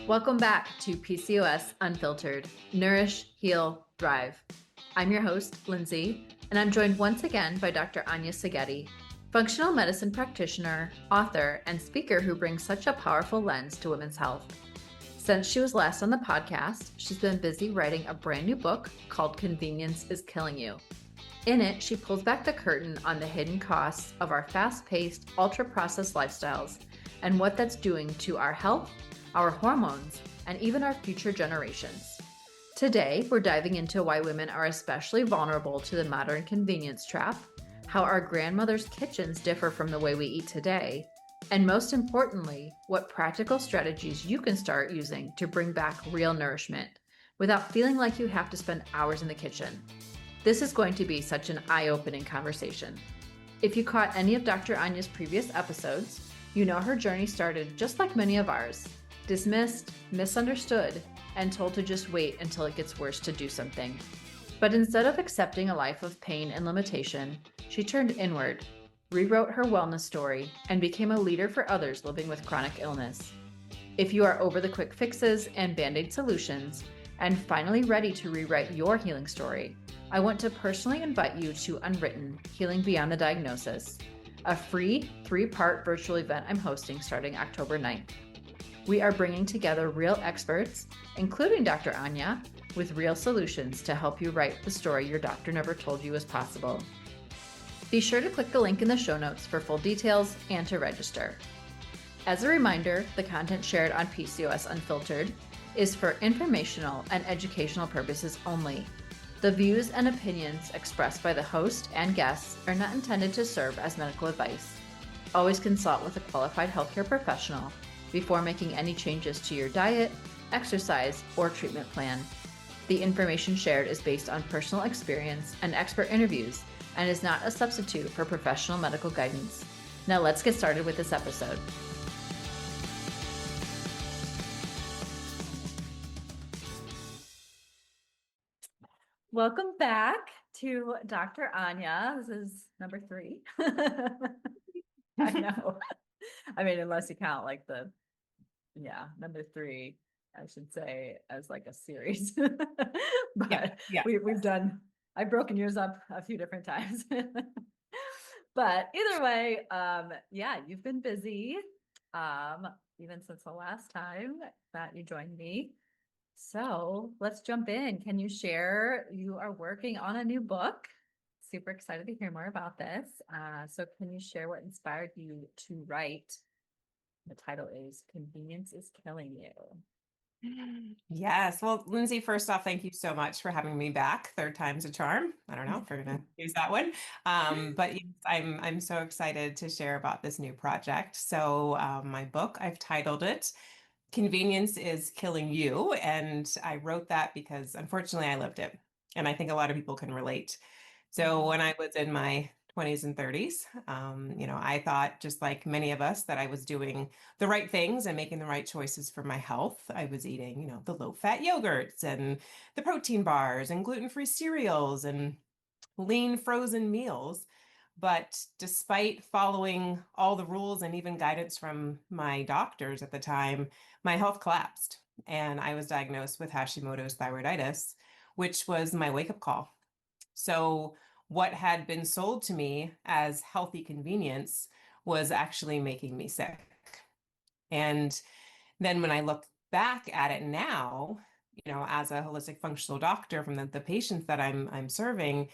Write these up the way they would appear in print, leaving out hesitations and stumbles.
Welcome back to PCOS Unfiltered, Nourish, Heal, Thrive. I'm your host, Lindsay, and I'm joined once again by Dr. Anya Szigeti, functional medicine practitioner, author, and speaker who brings such a powerful lens to women's health. Since she was last on the podcast, she's been busy writing a brand new book called Convenience is Killing You. In it, she pulls back the curtain on the hidden costs of our fast-paced, ultra-processed lifestyles and what that's doing to our health, our hormones, and even our future generations. Today, we're diving into why women are especially vulnerable to the modern convenience trap, how our grandmothers' kitchens differ from the way we eat today, and most importantly, what practical strategies you can start using to bring back real nourishment without feeling like you have to spend hours in the kitchen. This is going to be such an eye-opening conversation. If you caught any of Dr. Anya's previous episodes, you know her journey started just like many of ours. Dismissed, misunderstood, and told to just wait until it gets worse to do something. But instead of accepting a life of pain and limitation, she turned inward, rewrote her wellness story, and became a leader for others living with chronic illness. If you are over the quick fixes and band-aid solutions, and finally ready to rewrite your healing story, I want to personally invite you to Unwritten, Healing Beyond the Diagnosis, a free 3-part virtual event I'm hosting starting October 9th. We are bringing together real experts, including Dr. Anya, with real solutions to help you write the story your doctor never told you was possible. Be sure to click the link in the show notes for full details and to register. As a reminder, the content shared on PCOS Unfiltered is for informational and educational purposes only. The views and opinions expressed by the host and guests are not intended to serve as medical advice. Always consult with a qualified healthcare professional before making any changes to your diet, exercise, or treatment plan. The information shared is based on personal experience and expert interviews and is not a substitute for professional medical guidance. Now let's get started with this episode. Welcome back to Dr. Anya. This is number 3. I know. I mean, unless you count like number 3, I should say, as like a series. But Yeah. I've broken yours up a few different times. But either way, you've been busy, even since the last time that you joined me. So let's jump in. Can you share, you are working on a new book? Super excited to hear more about this. So can you share what inspired you to write? The title is Convenience is Killing You. Yes. Well, Lindsay, first off, thank you so much for having me back. Third time's a charm. I don't know if we're gonna use that one. But yes, I'm so excited to share about this new project. So my book, I've titled it Convenience is Killing You. And I wrote that because unfortunately I lived it. And I think a lot of people can relate. So when I was in my 20s and 30s, I thought, just like many of us, that I was doing the right things and making the right choices for my health. I was eating, the low-fat yogurts and the protein bars and gluten-free cereals and lean frozen meals. But despite following all the rules and even guidance from my doctors at the time, my health collapsed and I was diagnosed with Hashimoto's thyroiditis, which was my wake-up call. So what had been sold to me as healthy convenience was actually making me sick. And then when I look back at it now, as a holistic functional doctor from the patients that I'm serving,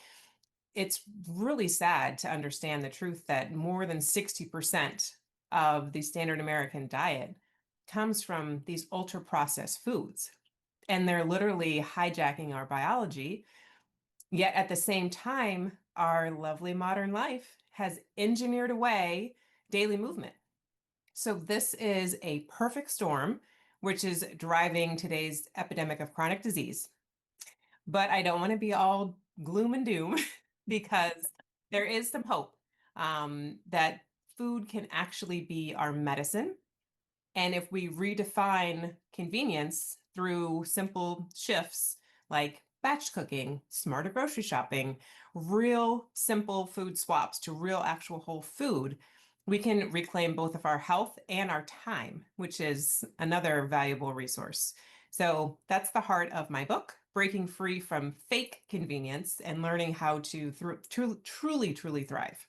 it's really sad to understand the truth that more than 60% of the standard American diet comes from these ultra processed foods. And they're literally hijacking our biology. Yet at the same time, our lovely modern life has engineered away daily movement. So this is a perfect storm, which is driving today's epidemic of chronic disease. But I don't want to be all gloom and doom because there is some hope that food can actually be our medicine. And if we redefine convenience through simple shifts like batch cooking, smarter grocery shopping, real simple food swaps to real actual whole food, we can reclaim both of our health and our time, which is another valuable resource. So that's the heart of my book, Breaking Free from Fake Convenience and Learning How to truly thrive.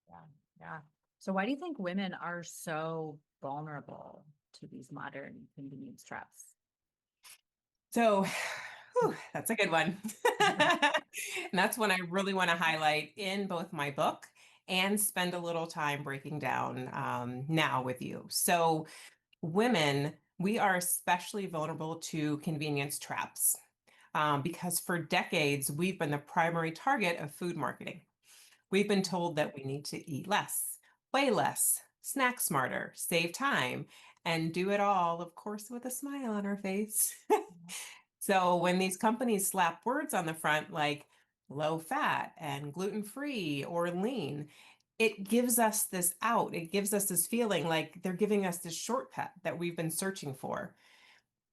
Yeah. Yeah. So why do you think women are so vulnerable to these modern convenience traps? So that's a good one. And that's one I really want to highlight in both my book and spend a little time breaking down now with you. So women, we are especially vulnerable to convenience traps because for decades, we've been the primary target of food marketing. We've been told that we need to eat less, weigh less, snack smarter, save time, and do it all, of course, with a smile on our face. So when these companies slap words on the front like low fat and gluten free or lean, it gives us this out. It gives us this feeling like they're giving us this shortcut that we've been searching for.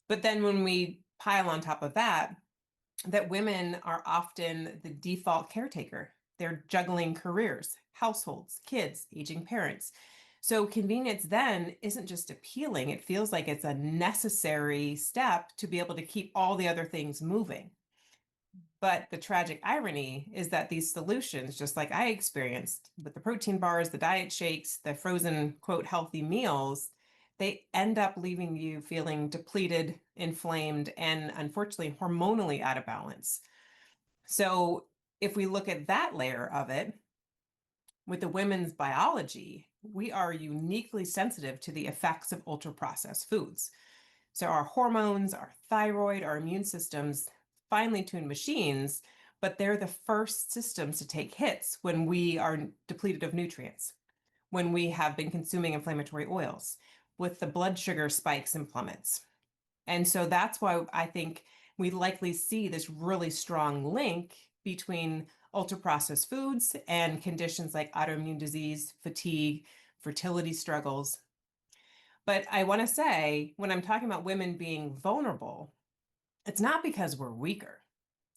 But then when we pile on top of that, that women are often the default caretaker. They're juggling careers, households, kids, aging parents. So convenience then isn't just appealing, it feels like it's a necessary step to be able to keep all the other things moving. But the tragic irony is that these solutions, just like I experienced with the protein bars, the diet shakes, the frozen, quote, healthy meals, they end up leaving you feeling depleted, inflamed, and unfortunately hormonally out of balance. So if we look at that layer of it, with the women's biology, we are uniquely sensitive to the effects of ultra processed foods. So our hormones, our thyroid, our immune systems, finely tuned machines, but they're the first systems to take hits when we are depleted of nutrients, when we have been consuming inflammatory oils, with the blood sugar spikes and plummets. And so that's why I think we likely see this really strong link between ultra processed foods and conditions like autoimmune disease, fatigue, fertility struggles. But I want to say, when I'm talking about women being vulnerable, it's not because we're weaker.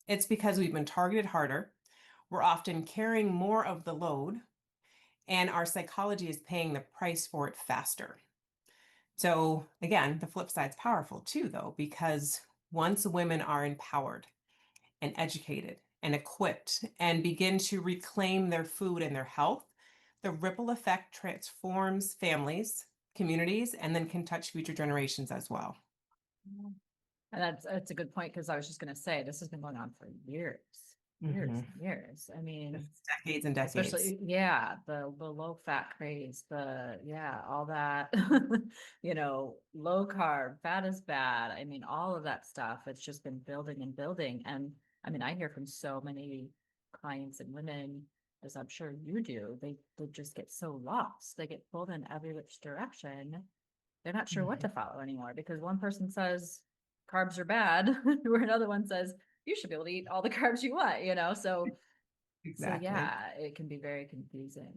It's because we've been targeted harder. We're often carrying more of the load, and our psychology is paying the price for it faster. So again, the flip side's powerful too, though, because once women are empowered and educated and equipped and begin to reclaim their food and their health, the ripple effect transforms families, communities, and then can touch future generations as well. And that's a good point, because I was just going to say this has been going on for years, and years. I mean, Decades and decades. especially the low fat craze, all that, low carb, fat is bad. I mean, all of that stuff. It's just been building and building. And I mean, I hear from so many clients and women, as I'm sure you do, they just get so lost. They get pulled in every which direction. They're not sure what to follow anymore, because one person says carbs are bad, where another one says you should be able to eat all the carbs you want, so Exactly. So yeah, it can be very confusing.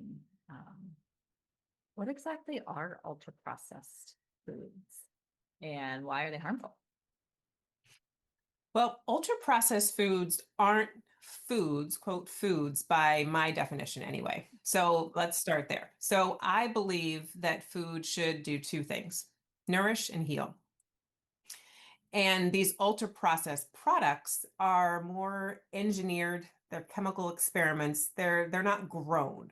What exactly are ultra processed foods, and why are they harmful? Well, ultra processed foods aren't foods, quote, foods by my definition anyway. So let's start there. So I believe that food should do two things: nourish and heal. And these ultra processed products are more engineered, they're chemical experiments, they're not grown.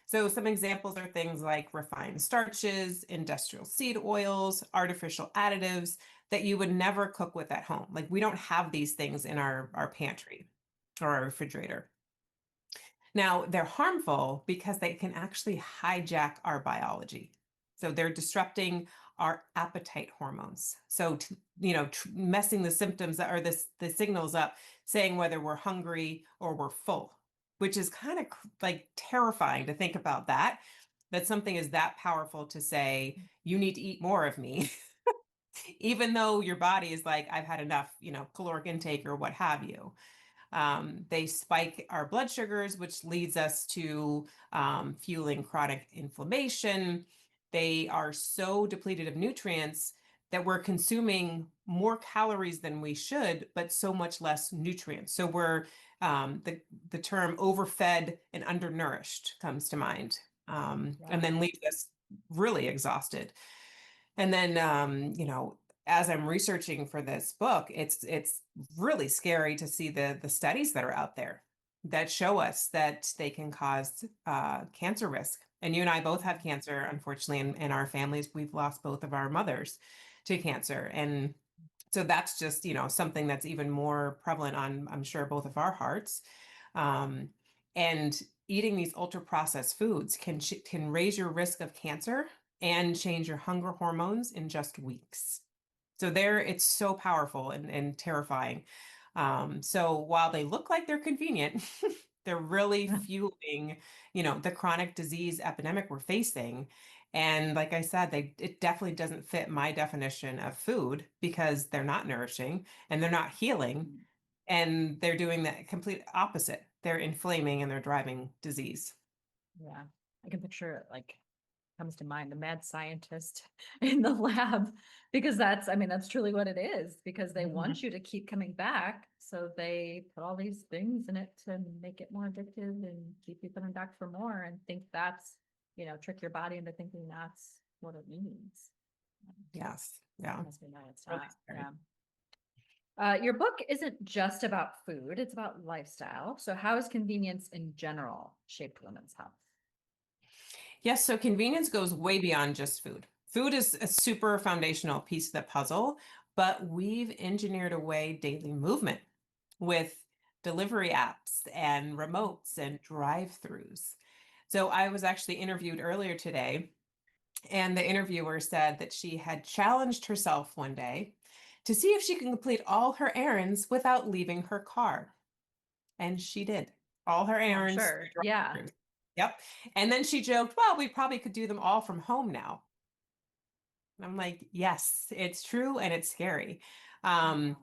So some examples are things like refined starches, industrial seed oils, artificial additives that you would never cook with at home. Like we don't have these things in our pantry or our refrigerator. Now, they're harmful because they can actually hijack our biology. So they're disrupting our appetite hormones. So, messing the symptoms or the signals up, saying whether we're hungry or we're full, which is kind of like terrifying to think about that something is that powerful to say, you need to eat more of me, even though your body is like, I've had enough, caloric intake or what have you. They spike our blood sugars, which leads us to fueling chronic inflammation. They are so depleted of nutrients that we're consuming more calories than we should, but so much less nutrients. So we're the term overfed and undernourished comes to mind. and then leaves us really exhausted. And then, as I'm researching for this book, it's really scary to see the studies that are out there that show us that they can cause cancer risk. And you and I both have cancer, unfortunately, in our families. We've lost both of our mothers to cancer. And so that's just, something that's even more prevalent on, I'm sure, both of our hearts. Um, and eating these ultra processed foods can raise your risk of cancer and change your hunger hormones in just weeks. So it's so powerful and terrifying. So while they look like they're convenient, they're really fueling, the chronic disease epidemic we're facing. And like I said, it definitely doesn't fit my definition of food because they're not nourishing and they're not healing. And they're doing the complete opposite. They're inflaming and they're driving disease. Yeah, I can picture it, like, comes to mind, the mad scientist in the lab, because that's truly what it is, because they want you to keep coming back. So they put all these things in it to make it more addictive and keep you coming back for more and think that's, trick your body into thinking that's what it means. Yes. Yeah. Must be nice. It's Really not. scary. Yeah. Your book isn't just about food, it's about lifestyle. So how has convenience in general shaped women's health? Yes, so convenience goes way beyond just food. Food is a super foundational piece of the puzzle, but we've engineered away daily movement with delivery apps and remotes and drive-throughs. So I was actually interviewed earlier today, and the interviewer said that she had challenged herself one day to see if she can complete all her errands without leaving her car. And she did all her I'm errands sure. through Yeah. drive-throughs. Yep. And then she joked, well, we probably could do them all from home now. And I'm like, yes, it's true and it's scary. Um,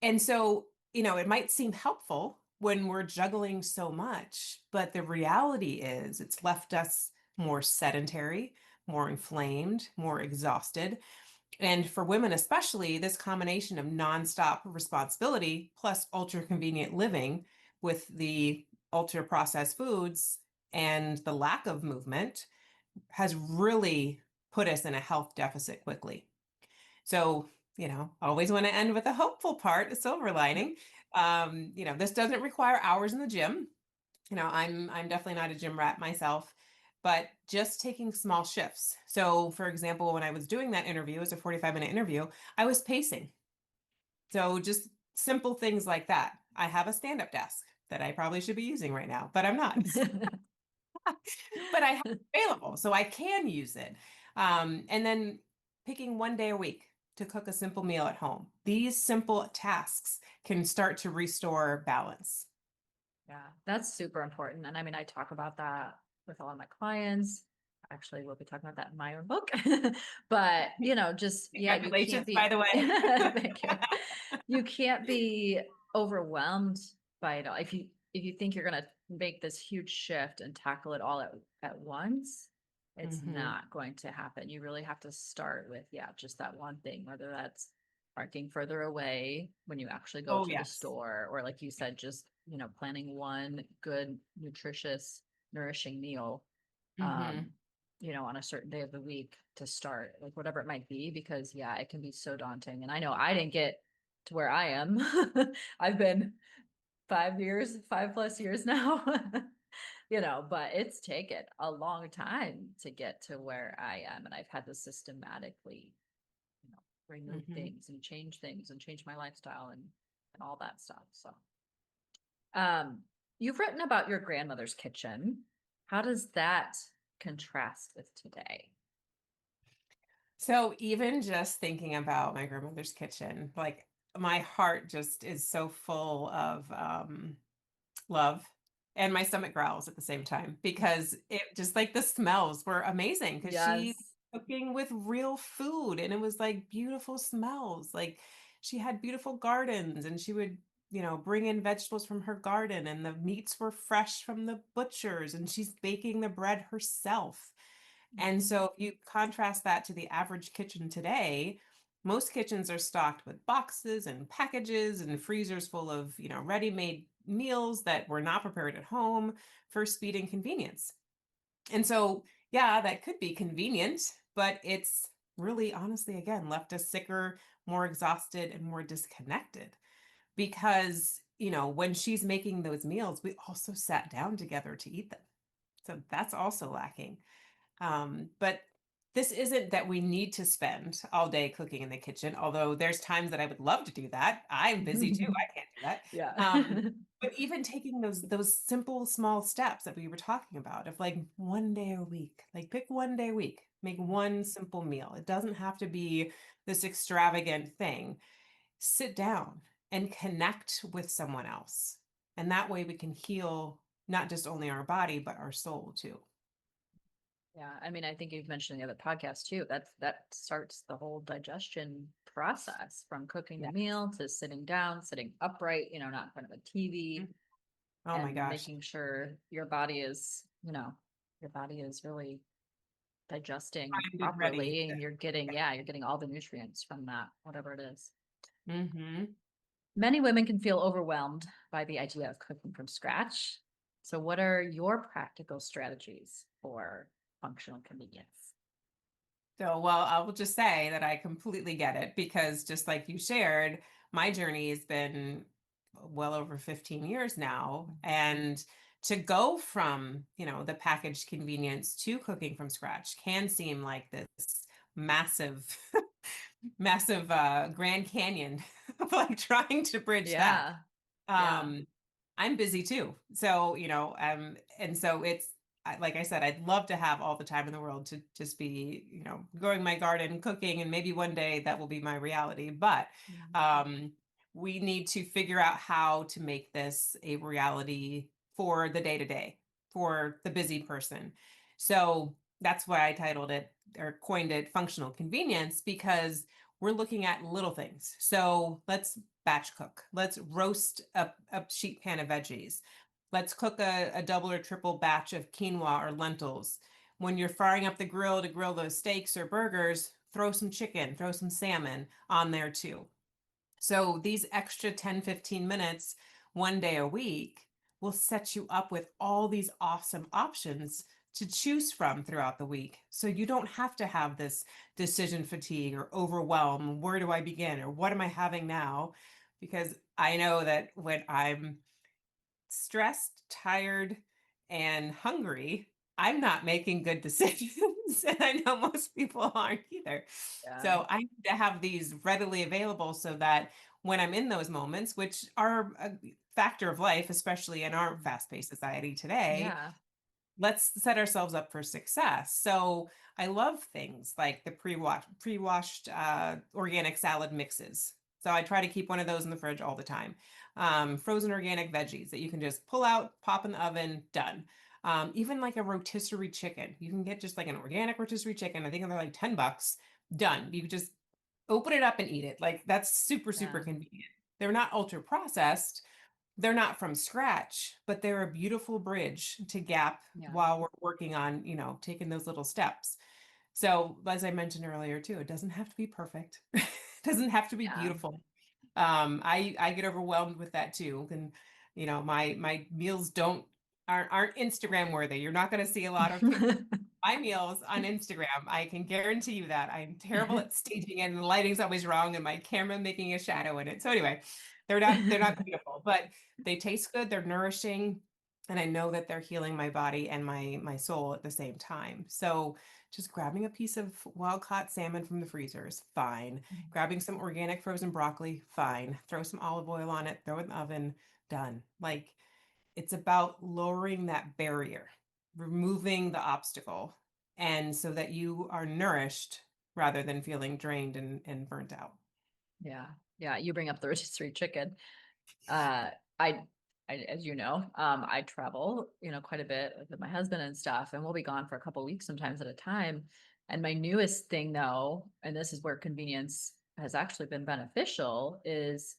and so, it might seem helpful when we're juggling so much, but the reality is it's left us more sedentary, more inflamed, more exhausted. And for women, especially, this combination of nonstop responsibility plus ultra convenient living with the ultra processed foods and the lack of movement has really put us in a health deficit quickly. So, always want to end with a hopeful part, a silver lining. This doesn't require hours in the gym. I'm definitely not a gym rat myself, but just taking small shifts. So, for example, when I was doing that interview, it was a 45-minute interview, I was pacing. So, just simple things like that. I have a stand-up desk that I probably should be using right now, but I'm not. But I have it available, so I can use it. And then picking one day a week to cook a simple meal at home. These simple tasks can start to restore balance. Yeah, that's super important. And I talk about that with a lot of my clients. Actually, we'll be talking about that in my own book. But, just, yeah, you can't Congratulations, be, by the way. thank you. You can't be overwhelmed by it all. If you think you're going to make this huge shift and tackle it all at once, it's not going to happen. You really have to start with, yeah, just that one thing, whether that's parking further away when you actually go Oh, to the yes. store, or like you said, just, planning one good, nutritious, nourishing meal, um, on a certain day of the week to start, like whatever it might be, because yeah, it can be so daunting. And I know I didn't get to where I am. I've been 5+ years now, but it's taken a long time to get to where I am. And I've had to systematically, remove things and change my lifestyle and all that stuff. So, you've written about your grandmother's kitchen. How does that contrast with today? So even just thinking about my grandmother's kitchen, like my heart just is so full of love, and my stomach growls at the same time because it just like the smells were amazing because she Yes. was cooking with real food and it was like beautiful smells. Like she had beautiful gardens and she would, bring in vegetables from her garden and the meats were fresh from the butchers and she's baking the bread herself. And so if you contrast that to the average kitchen today, most kitchens are stocked with boxes and packages and freezers full of, ready-made meals that were not prepared at home for speed and convenience. And so, yeah, that could be convenient, but it's really honestly, again, left us sicker, more exhausted, and more disconnected because, when she's making those meals, we also sat down together to eat them. So that's also lacking. But this isn't that we need to spend all day cooking in the kitchen, although there's times that I would love to do that. I'm busy too. I can't do that. Yeah. But even taking those simple small steps that we were talking about of like one day a week, like pick one day a week, make one simple meal. It doesn't have to be this extravagant thing. Sit down and connect with someone else. And that way we can heal not just only our body, but our soul too. Yeah, I mean, I think you've mentioned in the other podcast too. That starts the whole digestion process from cooking the Yeah. meal to sitting down, sitting upright, not in front of a TV, Oh my and gosh. making sure your body is really digesting Primed and ready. properly, and you're getting all the nutrients from that, whatever it is. Mm-hmm. Many women can feel overwhelmed by the idea of cooking from scratch. So, what are your practical strategies for functional convenience? So, well, I will just say that I completely get it because just like you shared, my journey has been well over 15 years now. And to go from, the packaged convenience to cooking from scratch can seem like this massive, massive Grand Canyon of like trying to bridge that. Yeah. Yeah. Um, I'm busy too. So, and so like I said, I'd love to have all the time in the world to just be, growing my garden, cooking, and maybe one day that will be my reality. But we need to figure out how to make this a reality for the day to day, for the busy person. So that's why I titled it or coined it functional convenience because we're looking at little things. So let's batch cook. Let's roast a sheet pan of veggies. Let's cook a double or triple batch of quinoa or lentils. When you're firing up the grill to grill those steaks or burgers, throw some chicken, throw some salmon on there too. So these extra 10, 15 minutes one day a week will set you up with all these awesome options to choose from throughout the week. So you don't have to have this decision fatigue or overwhelm. Where do I begin? Or what am I having now? Because I know that when I'm stressed, tired, and hungry, I'm not making good decisions. And I know most people aren't either. Yeah. So I need to have these readily available so that when I'm in those moments, which are a factor of life, especially in our fast paced society today, Yeah. let's set ourselves up for success. So I love things like the pre-washed organic salad mixes. So I try to keep one of those in the fridge all the time. Frozen organic veggies that you can just pull out, pop in the oven, done. Even like a rotisserie chicken. You can get just like an organic rotisserie chicken. I think they're like $10. Done. You just open it up and eat it. Like that's super, super Yeah. convenient. They're not ultra processed, they're not from scratch, but they're a beautiful bridge to gap Yeah. while we're working on, taking those little steps. So, as I mentioned earlier too, it doesn't have to be perfect. It doesn't have to be Yeah. beautiful. I get overwhelmed with that too. And my meals aren't Instagram worthy. You're not going to see a lot of pictures of my meals on Instagram. I can guarantee you that. I'm terrible at staging it and the lighting's always wrong and my camera making a shadow in it. So anyway, they're not beautiful, but they taste good, they're nourishing, and I know that they're healing my body and my soul at the same time. So just grabbing a piece of wild caught salmon from the freezer is fine. Grabbing some organic frozen broccoli, fine. Throw some olive oil on it, throw it in the oven, done. Like it's about lowering that barrier, removing the obstacle, and so that you are nourished rather than feeling drained and burnt out. Yeah. Yeah. You bring up the rotisserie chicken. Uh, I, as you know, I travel, quite a bit with my husband and stuff, and we'll be gone for a couple weeks sometimes at a time. And my newest thing though, and this is where convenience has actually been beneficial, is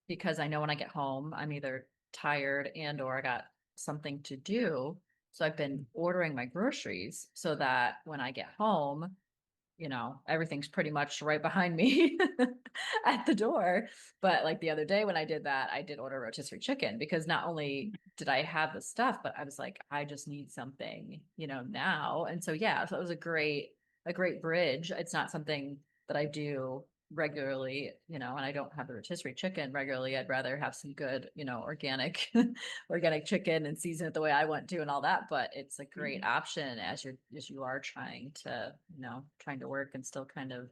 because I know when I get home, I'm either tired and or I got something to do. So I've been ordering my groceries so that when I get home, everything's pretty much right behind me at the door. But like the other day when I did that, I did order rotisserie chicken because not only did I have the stuff, but I was like, I just need something, now. And so, yeah, so it was a great bridge. It's not something that I do regularly, and I don't have the rotisserie chicken regularly. I'd rather have some good, organic organic chicken and season it the way I want to and all that. But it's a great option as you are trying to, trying to work and still kind of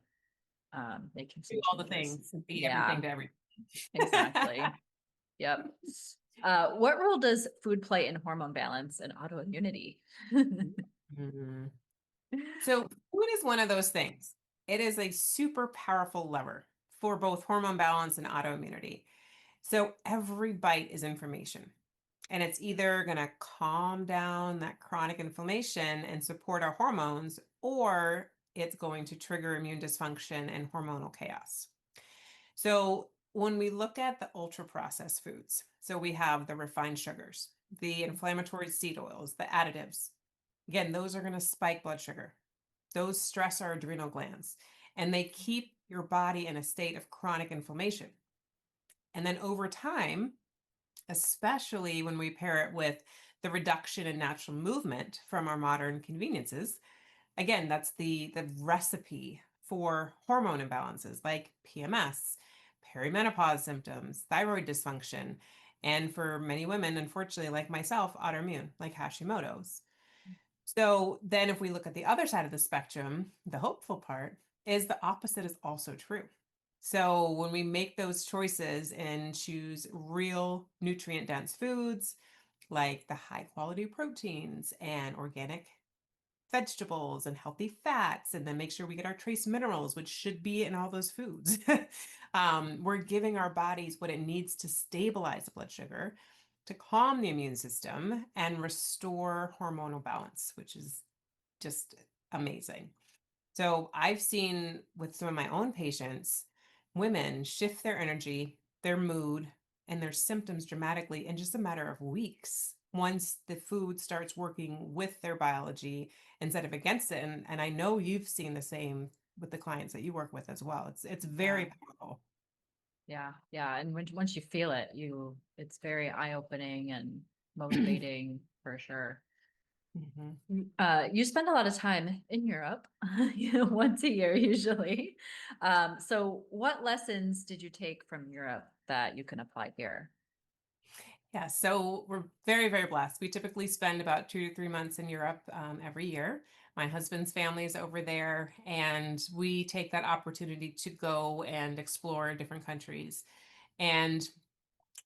making some Do all the changes. things and be Yeah, everything to everything. exactly. Yep. What role does food play in hormone balance and autoimmunity? Mhm. So food is one of those things. It is a super powerful lever for both hormone balance and autoimmunity. So every bite is information. And it's either going to calm down that chronic inflammation and support our hormones, or it's going to trigger immune dysfunction and hormonal chaos. So when we look at the ultra processed foods, so we have the refined sugars, the inflammatory seed oils, the additives, again, those are going to spike blood sugar. Those stress our adrenal glands and they keep your body in a state of chronic inflammation. And then over time, especially when we pair it with the reduction in natural movement from our modern conveniences, again, that's the recipe for hormone imbalances like PMS, perimenopause symptoms, thyroid dysfunction, and for many women, unfortunately, like myself, autoimmune, like Hashimoto's. So then if we look at the other side of the spectrum, the hopeful part is the opposite is also true. So when we make those choices and choose real nutrient dense foods like the high quality proteins and organic vegetables and healthy fats, and then make sure we get our trace minerals, which should be in all those foods, we're giving our bodies what it needs to stabilize the blood sugar, to calm the immune system, and restore hormonal balance, which is just amazing. So I've seen with some of my own patients, women shift their energy, their mood, and their symptoms dramatically in just a matter of weeks once the food starts working with their biology instead of against it. And I know you've seen the same with the clients that you work with as well. It's very powerful. Yeah. Yeah. And once you feel it, it's very eye-opening and motivating for sure. Mhm. You spend a lot of time in Europe, once a year usually. So what lessons did you take from Europe that you can apply here? Yeah, so we're very, very blessed. We typically spend about 2 to 3 months in Europe every year. My husband's family is over there, and we take that opportunity to go and explore different countries. And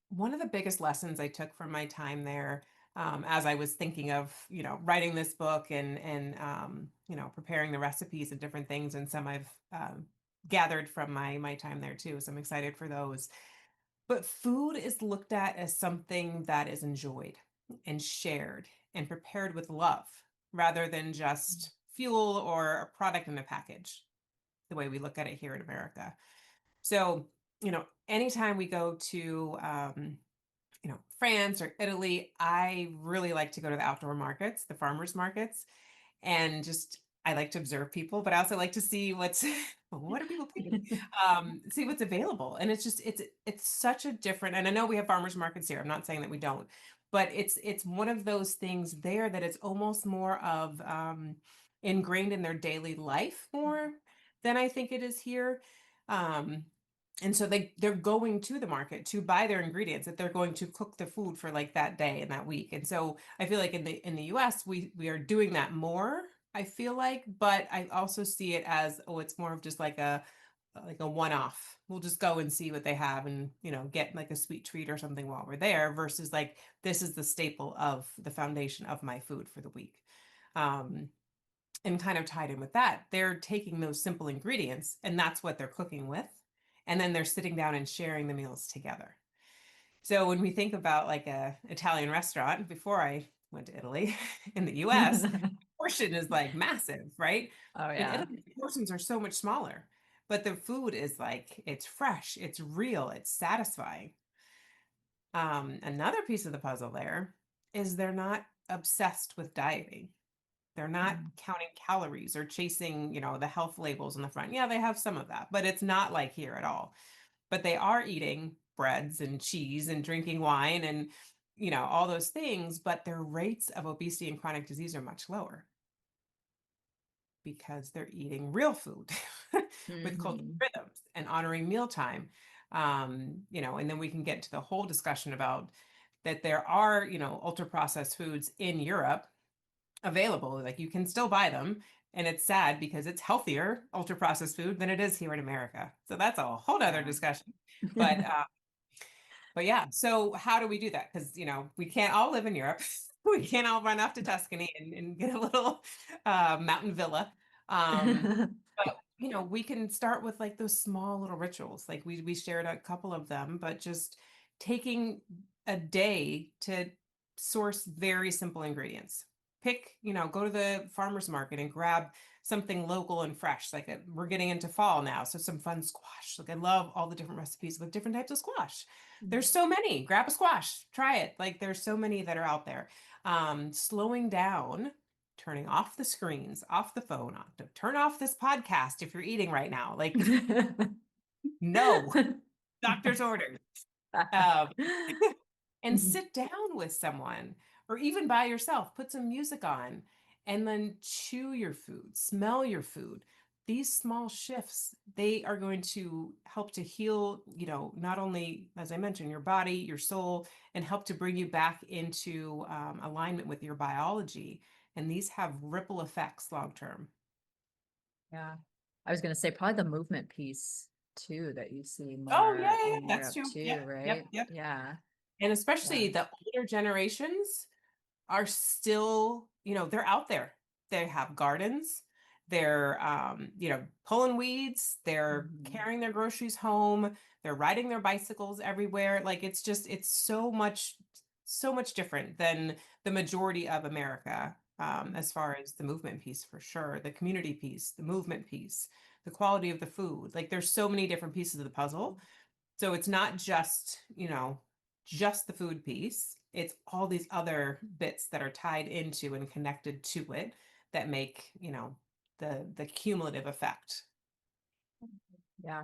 one of the biggest lessons I took from my time there, as I was thinking of, writing this book and preparing the recipes and different things, and some I've gathered from my time there too. So I'm excited for those. But food is looked at as something that is enjoyed and shared and prepared with love rather than just fuel or a product in a package, the way we look at it here in America. So, anytime we go to, France or Italy, I really like to go to the outdoor markets, the farmers markets, and just I like to observe people, but I also like to see what's what are people thinking? See what's available. And it's such a different, and I know we have farmers markets here. I'm not saying that we don't, but it's one of those things there that it's almost more of ingrained in their daily life more than I think it is here. Um, and so they're going to the market to buy their ingredients that they're going to cook the food for like that day and that week. And so I feel like in the US we are doing that more, I feel like, but I also see it as, oh, it's more of just like a one-off. We'll just go and see what they have and, get like a sweet treat or something while we're there versus like this is the staple of the foundation of my food for the week. And kind of tied in with that, they're taking those simple ingredients and that's what they're cooking with. And then they're sitting down and sharing the meals together. So when we think about like a Italian restaurant, before I went to Italy in the US, portion is like massive, right? Oh In yeah. Italy, portions are so much smaller, but the food is like it's fresh, it's real, it's satisfying. Another piece of the puzzle there is they're not obsessed with dieting. They're not counting calories or chasing, the health labels on the front. Yeah, they have some of that, but it's not like here at all. But they are eating breads and cheese and drinking wine and, all those things, but their rates of obesity and chronic disease are much lower because they're eating real food with cultural rhythms and honoring mealtime. And then we can get to the whole discussion about that there are, ultra processed foods in Europe available. Like you can still buy them. And it's sad because it's healthier ultra processed food than it is here in America. So that's a whole other discussion. But yeah, so how do we do that? Because, we can't all live in Europe. We can't all run off to Tuscany and get a little mountain villa. But, we can start with like those small little rituals. Like we shared a couple of them, but just taking a day to source very simple ingredients. Pick, go to the farmer's market and grab something local and fresh. Like we're getting into fall now, so some fun squash. Like I love all the different recipes with different types of squash. There's so many. Grab a squash, try it. Like there's so many that are out there. Slowing down, turning off the screens, off the phone, turn off this podcast if you're eating right now. Like no, doctor's orders. And sit down with someone or even by yourself, put some music on and then chew your food, smell your food. These small shifts, they are going to help to heal, not only, as I mentioned, your body, your soul, and help to bring you back into alignment with your biology. And these have ripple effects long term. Yeah. I was going to say probably the movement piece too that you see more Oh, yeah, in that's Europe true. too, Yep, right? yep. Yeah. And especially the older generations are still, they're out there. They have gardens. They're, pulling weeds. They're carrying their groceries home. They're riding their bicycles everywhere. Like it's so much different than the majority of America, as far as the movement piece for sure, the community piece, the movement piece, the quality of the food. Like there's so many different pieces of the puzzle. So it's not just, just the food piece. It's all these other bits that are tied into and connected to it that make, the cumulative effect. Yeah.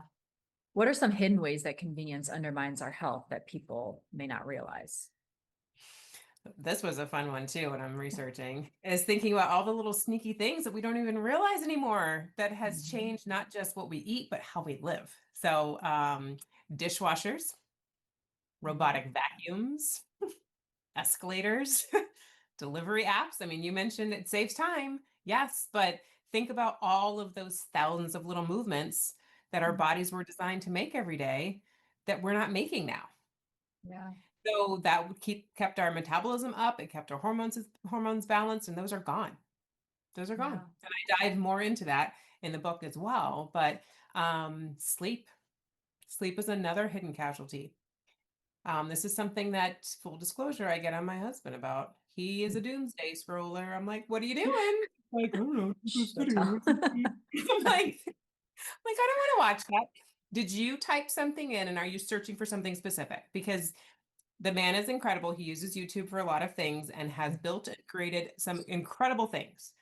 What are some hidden ways that convenience undermines our health that people may not realize? This was a fun one too when I'm researching, is thinking about all the little sneaky things that we don't even realize anymore that has changed not just what we eat, but how we live. So dishwashers, robotic vacuums, escalators, delivery apps. I mean, you mentioned it saves time. Yes, but think about all of those thousands of little movements that our bodies were designed to make every day that we're not making now. Yeah. So that would kept our metabolism up. It kept our hormones balanced, and those are gone. Those are gone. Yeah. And I dive more into that in the book as well. But sleep is another hidden casualty. This is something that, full disclosure, I get on my husband about. He is a doomsday scroller. I'm like, what are you doing? Like, I don't know. Don't tell. I'm like, I don't want to watch that. Did you type something in and are you searching for something specific? Because the man is incredible. He uses YouTube for a lot of things and has built and created some incredible things.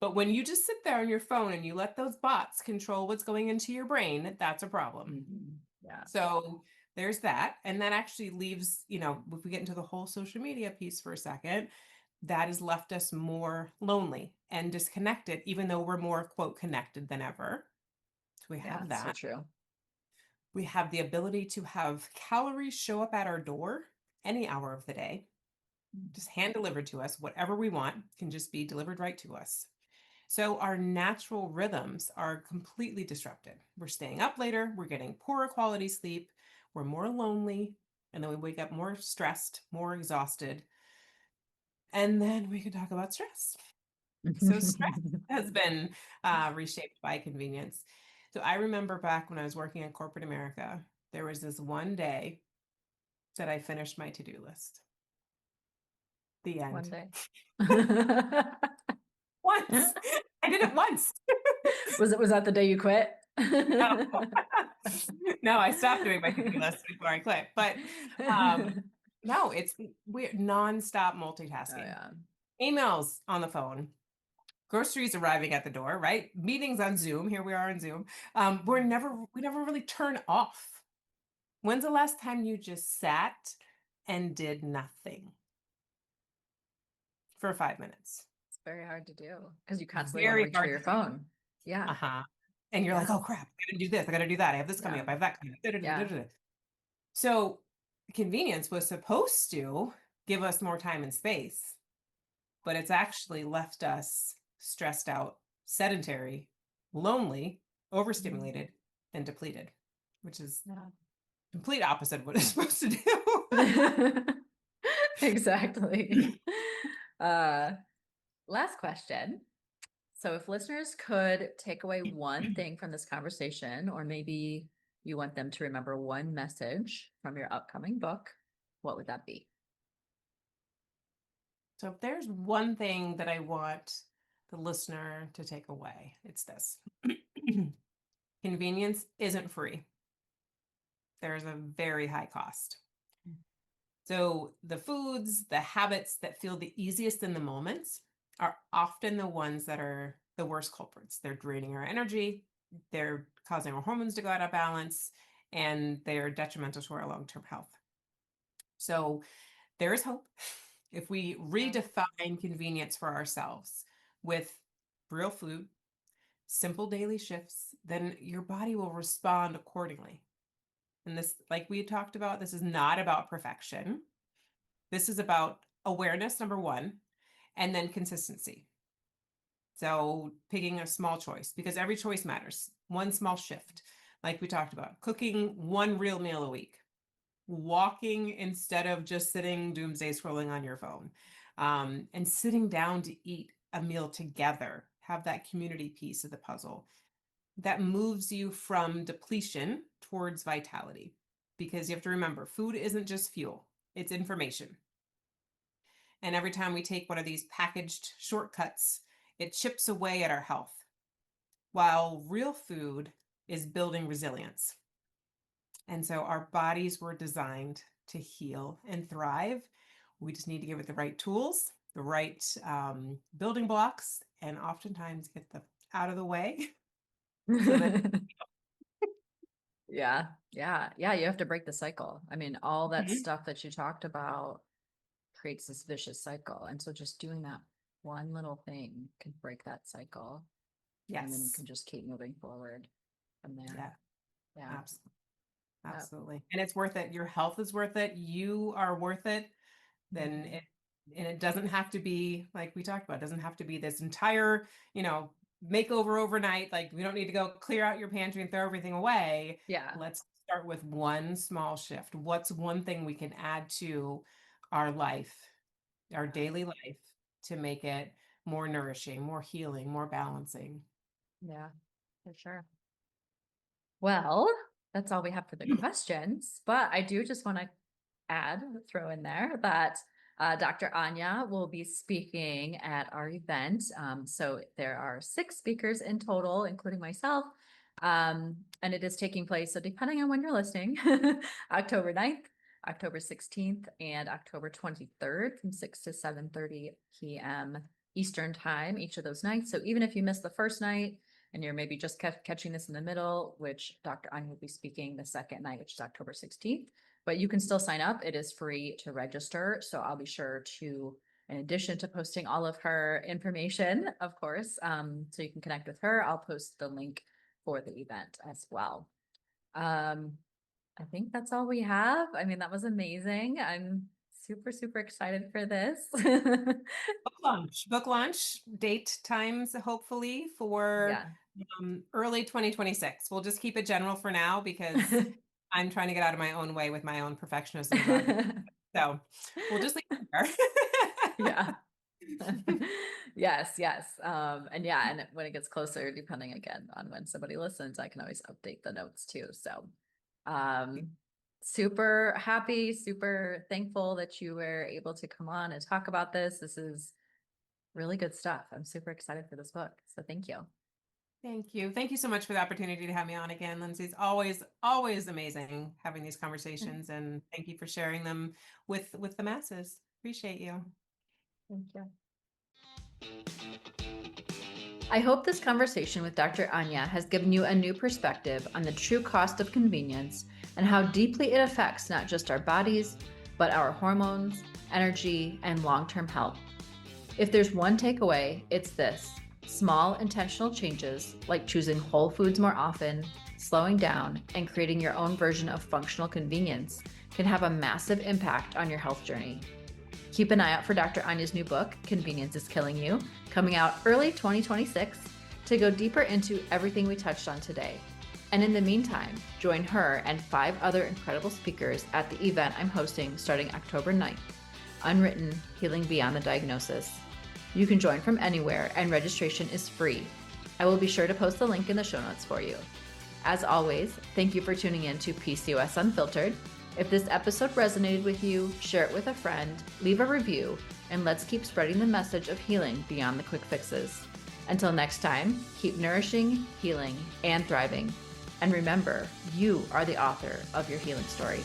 But when you just sit there on your phone and you let those bots control what's going into your brain, that's a problem. Yeah. So there's that. And that actually leaves, if we get into the whole social media piece for a second, that has left us more lonely and disconnected, even though we're more, quote, connected than ever. So we have that. So true. We have the ability to have calories show up at our door any hour of the day, just hand delivered to us. Whatever we want can just be delivered right to us. So our natural rhythms are completely disrupted. We're staying up later, we're getting poorer quality sleep, we're more lonely, and then we wake up more stressed, more exhausted. And then we can talk about stress. So stress has been reshaped by convenience. So I remember back when I was working in corporate America, there was this one day that I finished my to-do list. The end. One day. Once. I did it once. Was that the day you quit? No. No, I stopped doing my to-do list before I quit. But no, we're nonstop multitasking. Oh, yeah. Emails on the phone, groceries arriving at the door, right? Meetings on Zoom. Here we are on Zoom. We never really turn off. When's the last time you just sat and did nothing for 5 minutes? It's very hard to do because you constantly want to Very reach for hard your to do. phone. Yeah. Uh-huh. And you're like, Yeah. oh crap, I gotta do this, I gotta do that. I have this coming Yeah. up, I have that coming up. Yeah. So convenience was supposed to give us more time and space, but it's actually left us stressed out, sedentary, lonely, overstimulated, and depleted, which is Yeah. complete opposite of what it's supposed to do. Exactly. Uh, Last question. So if listeners could take away one thing from this conversation, or maybe you want them to remember one message from your upcoming book, what would that be? So if there's one thing that I want the listener to take away, it's this. Convenience isn't free. There's a very high cost. So the foods, the habits that feel the easiest in the moments are often the ones that are the worst culprits. They're draining our energy, they're causing our hormones to go out of balance, and they're detrimental to our long-term health. So there is hope if we redefine convenience for ourselves with real food, simple daily shifts, then your body will respond accordingly. And this, like we talked about, this is not about perfection. This is about awareness, number one, and then consistency. So picking a small choice, because every choice matters. One small shift, like we talked about, cooking one real meal a week, walking instead of just sitting doomsday scrolling on your phone, and sitting down to eat a meal together, have that community piece of the puzzle that moves you from depletion towards vitality. Because you have to remember, food isn't just fuel, it's information. And every time we take one of these packaged shortcuts, it chips away at our health. While real food is building resilience. And so our bodies were designed to heal and thrive. We just need to give it the right tools, the right building blocks, and oftentimes get them out of the way so that Yeah. Yeah. Yeah. You have to break the cycle. I mean, all that Mhm. stuff that you talked about creates this vicious cycle. And so just doing that one little thing can break that cycle. And then you Yes. can just keep moving forward from there. Yeah, Yeah. absolutely. Yep. Absolutely. And it's worth it. Your health is worth it. You are worth it. Then Mhm. it doesn't have to be like we talked about, it doesn't have to be this entire, makeover overnight. Like we don't need to go clear out your pantry and throw everything away. Yeah. Let's start with one small shift. What's one thing we can add to our life, our daily life, to make it more nourishing, more healing, more balancing? Yeah, for sure. Well, that's all we have for the questions, but I do just want to throw in there that Dr. Anya will be speaking at our event. So there are 6 speakers in total, including myself. And it is taking place, so depending on when you're listening, October 9th, October 16th, and October 23rd from 6 to 7:30 p.m. Eastern time, each of those nights. So even if you missed the first night and you're maybe just catching this in the middle, which Dr. Anya will be speaking the second night, which is October 16th, but you can still sign up. It is free to register. So I'll be sure to, in addition to posting all of her information, of course, so you can connect with her, I'll post the link for the event as well. I think that's all we have. I mean, that was amazing. I'm super, super excited for this. Book launch date times, hopefully for Yeah. early 2026. We'll just keep it general for now because I'm trying to get out of my own way with my own perfectionism drug. So we'll just leave it there. Yeah. Yes, yes. And yeah, and when it gets closer, depending again on when somebody listens, I can always update the notes too. So, um, super happy, super thankful that you were able to come on and talk about this. This is really good stuff. I'm super excited for this book. So thank you. Thank you. Thank you so much for the opportunity to have me on again, Lindsay. It's always amazing having these conversations, and thank you for sharing them with the masses. Appreciate you. Thank you. I hope this conversation with Dr. Anya has given you a new perspective on the true cost of convenience and how deeply it affects not just our bodies, but our hormones, energy, and long-term health. If there's one takeaway, it's this: small intentional changes like choosing whole foods more often, slowing down, and creating your own version of functional convenience can have a massive impact on your health journey. Keep an eye out for Dr. Anya's new book, Convenience is Killing You, coming out early 2026, to go deeper into everything we touched on today. And in the meantime, join her and 5 other incredible speakers at the event I'm hosting starting October 9th, Unwritten: Healing Beyond the Diagnosis. You can join from anywhere and registration is free. I will be sure to post the link in the show notes for you. As always, thank you for tuning in to PCOS Unfiltered. If this episode resonated with you, share it with a friend, leave a review, and let's keep spreading the message of healing beyond the quick fixes. Until next time, keep nourishing, healing, and thriving. And remember, you are the author of your healing story.